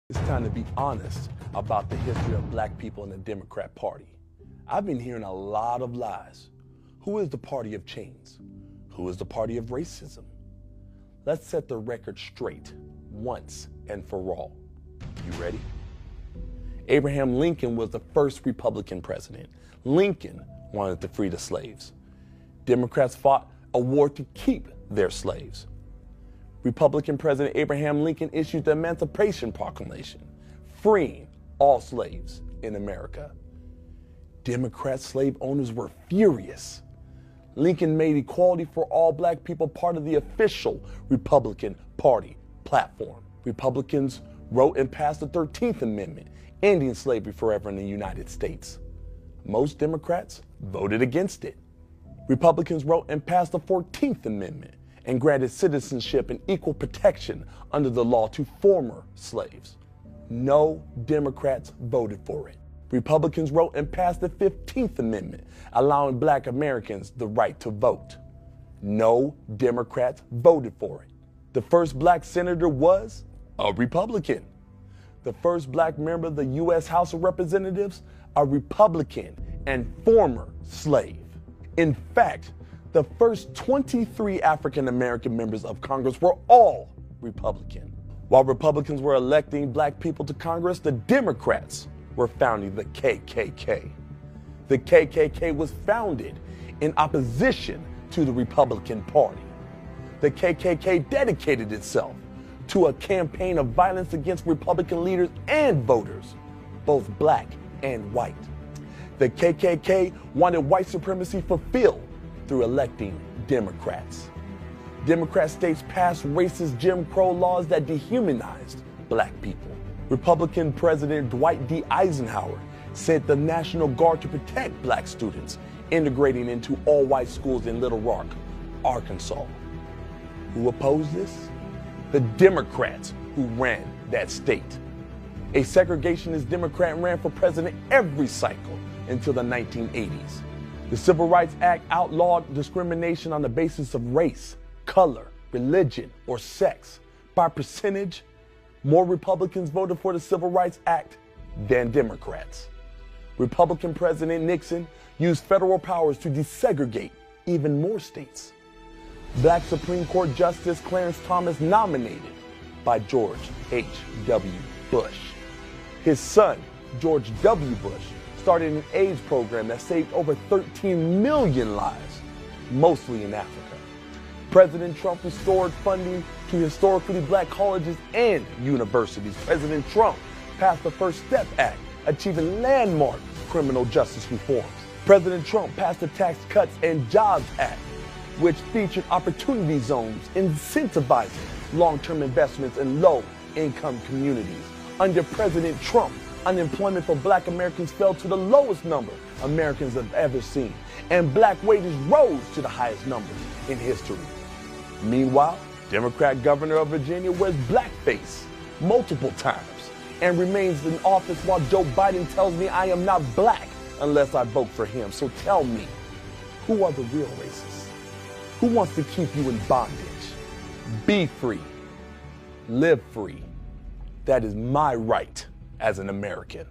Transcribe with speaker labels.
Speaker 1: It's time to be honest about the history of black people in the Democrat Party. I've been hearing a lot of lies. Who is the party of chains? Who is the party of racism? Let's set the record straight once and for all. You ready? Abraham Lincoln was the first Republican president. Lincoln wanted to free the slaves. Democrats fought a war to keep their slaves. Republican President Abraham Lincoln issued the Emancipation Proclamation, freeing all slaves in America. Democrat slave owners were furious. Lincoln made equality for all black people part of the official Republican Party platform. Republicans wrote and passed the 13th Amendment, ending slavery forever in the United States. Most Democrats voted against it. Republicans wrote and passed the 14th Amendment and granted citizenship and equal protection under the law to former slaves. No Democrats voted for it. Republicans wrote and passed the 15th Amendment, allowing black Americans the right to vote. No Democrats voted for it. The first black senator was a Republican. The first black member of the U.S. House of Representatives, a Republican and former slave. In fact, the first 23 African American members of Congress were all Republican. While Republicans were electing black people to Congress, the Democrats were founding the KKK. The KKK was founded in opposition to the Republican Party. The KKK dedicated itself to a campaign of violence against Republican leaders and voters, both black and white. The KKK wanted white supremacy fulfilled through electing Democrats. Democrat states passed racist Jim Crow laws that dehumanized black people. Republican President Dwight D. Eisenhower sent the National Guard to protect black students, integrating into all-white schools in Little Rock, Arkansas. Who opposed this? The Democrats who ran that state. A segregationist Democrat ran for president every cycle until the 1980s. The Civil Rights Act outlawed discrimination on the basis of race, color, religion, or sex. By percentage, more Republicans voted for the Civil Rights Act than Democrats. Republican President Nixon used federal powers to desegregate even more states. Black Supreme Court Justice Clarence Thomas, nominated by George H.W. Bush. His son, George W. Bush, started an AIDS program that saved over 13 million lives, mostly in Africa. President Trump restored funding to historically black colleges and universities. President Trump passed the First Step Act, achieving landmark criminal justice reforms. President Trump passed the Tax Cuts and Jobs Act, which featured opportunity zones incentivizing long-term investments in low-income communities. Under President Trump, unemployment for black Americans fell to the lowest number Americans have ever seen, and black wages rose to the highest numbers in history. Meanwhile, Democrat governor of Virginia wears blackface multiple times and remains in office while Joe Biden tells me I am not black unless I vote for him. So tell me, who are the real racists? Who wants to keep you in bondage? Be free. Live free. That is my right as an American.